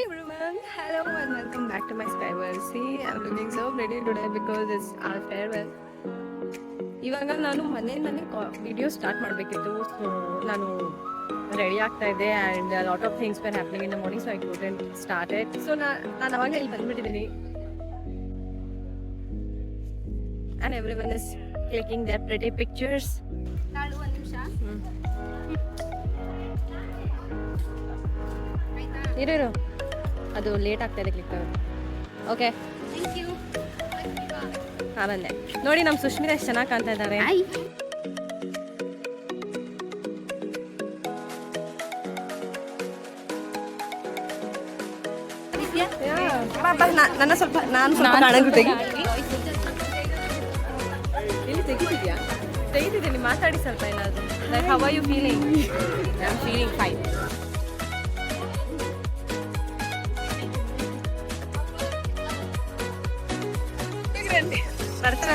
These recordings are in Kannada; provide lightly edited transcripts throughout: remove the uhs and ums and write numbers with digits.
everyone, hello and welcome back to my Skyward. See, I'm looking so pretty today because it's our farewell. ಇವಾಗ ನಾನು ಮನೆಯಿಂದನೇ ವಿಡಿಯೋ ಸ್ಟಾರ್ಟ್ ಮಾಡಬೇಕಿತ್ತು. ಸೊ ನಾನು ರೆಡಿ ಆಗ್ತಾ ಇದ್ದೆ and lot of things were happening in the morning, so I couldn't started. So ನಾನು ಅವಾಗ ಇಲ್ಲಿ ಬಂದ್ಬಿಟ್ಟಿದ್ದೀನಿ and everyone is clicking their pretty pictures. ಇರು ಅದು ಲೇಟ್ ಆಗ್ತಾ ಇದೆ ಕ್ಲಿಕ್ ಆಗೋದು. ಓಕೆ, ಹಾಂ ಬಂದೆ. ನೋಡಿ ನಮ್ಮ ಸುಷ್ಮಿತಾ ಎಷ್ಟು ಚೆನ್ನಾಗಿ ಕಾಣ್ತಾ ಇದ್ದಾರೆ. ನಾನು ಸ್ವಲ್ಪ ಕಾಣಂಗ್ ಇಲ್ಲಿ ತೆಗಿತಿದ್ದೀನಿ. ಮಾತಾಡಿ ಸ್ವಲ್ಪ ಏನಾದ್ರು. Like how are you feeling? I am feeling fine.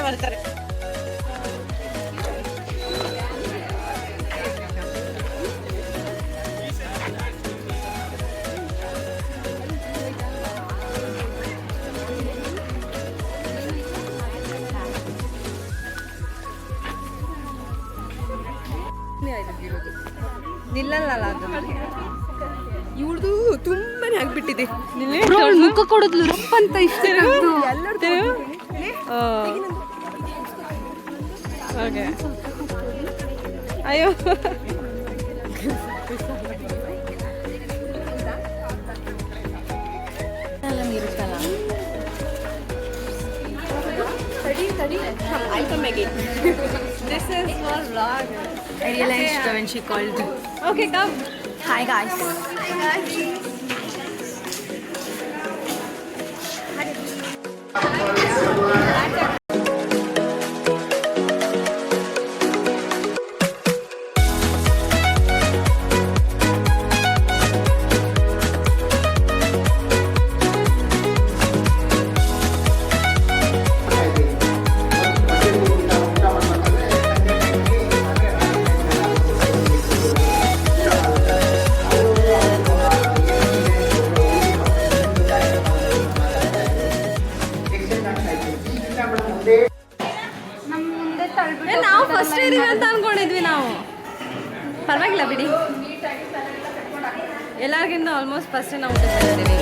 ಬರ್ತಾರೆ ನಿಲ್ಲಲ್ಲ ಅದು. ಇವ್ರದು ತುಂಬಾನೇ ಆಗ್ಬಿಟ್ಟಿದೆ. ಮುಖ ಕೊಡೋದು ಅಂತ ಇಷ್ಟ. ಓಕೆ, ಅಯ್ಯೋ ಇರುತ್ತಲ್ಲ. I come again. This is for vlog. I realized when she called. Okay, come. Hi guys. ನಾವು ಫಸ್ಟ್ ಇದೀವಿ ಅಂತ ಅನ್ಕೊಂಡಿದ್ವಿ. ನಾವು ಪರವಾಗಿಲ್ಲ ಬಿಡಿ, ಎಲ್ಲರಿಗಿಂತ ಆಲ್ಮೋಸ್ಟ್ ಫಸ್ಟ್ ನಾವು ಊಟ ಮಾಡಿದ್ದೀವಿ.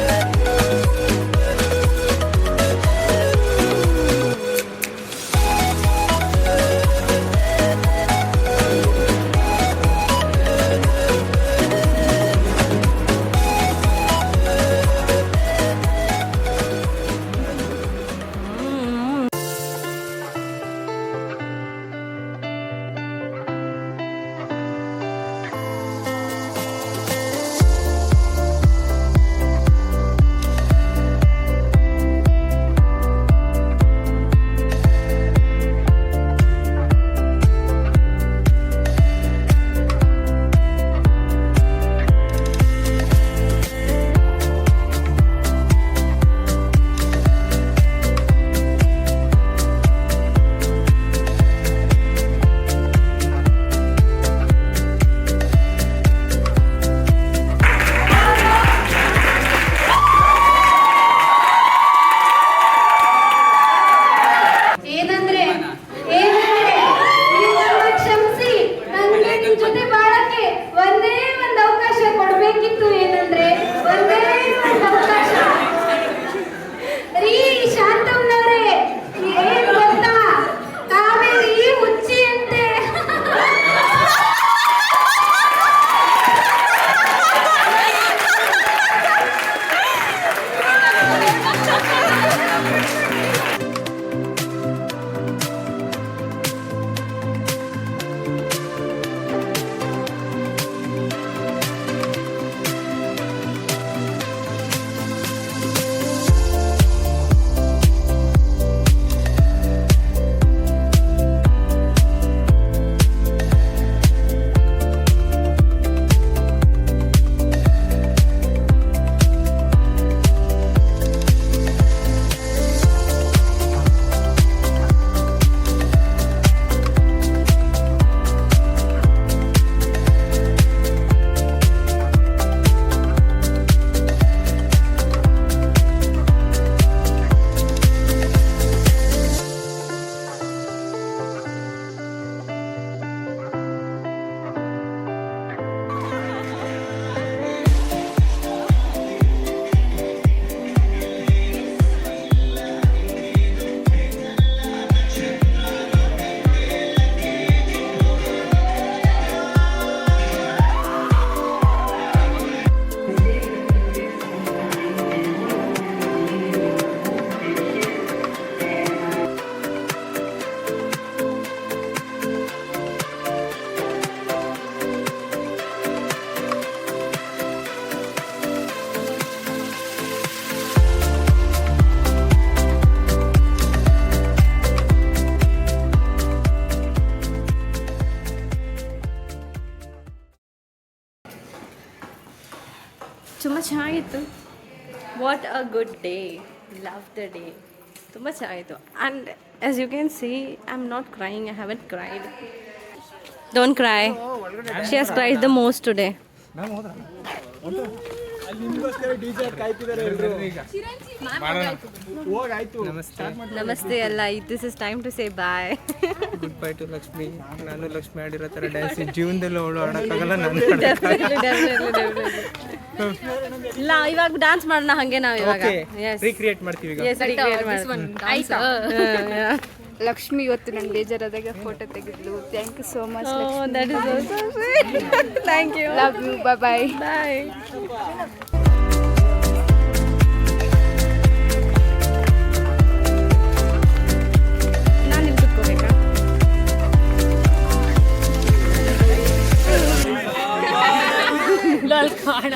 ಚೆನ್ನಾಗಿತ್ತು. What a good day, love the day. ತುಂಬ ಚೆನ್ನಾಗಿತ್ತು. And as you can see I am not crying, I haven't cried. Don't cry, she has cried the most today. ನಮಸ್ತೆ ಅಲ್ಲ, this is time to say bye. Goodbye to Lakshmi. ನಾನು ಲಕ್ಷ್ಮಿ ಆಡಿರೋ ಥರ ಡ್ಯಾನ್ಸ್ ಜೀವನದಲ್ಲಿ ಅವಳು ಆಡೋಕ್ಕಾಗಲ್ಲ. ನಾನು ಇಲ್ಲ, ಇವಾಗ ಡ್ಯಾನ್ಸ್ ಮಾಡೋಣ ಹಂಗೆ ನಾವು ಇವಾಗ. ರೀಕ್ರಿಯೇಟ್ ಮಾಡ್ತೀವಿ ಈಗ. ಆಯ್ತಾ? ಲಕ್ಷ್ಮಿ ಇವತ್ತು ನಂಗೆ ಬೇಜಾರಾದಾಗ ಫೋಟೋ ತೆಗೆದ್ಲು. Thank you so much. That is also sweet. Thank you. Love you. Bye bye. ನಾನು ಇಲ್ಲಿ ಕುತ್ಕೋಬೇಕಾ? ಕಾಣ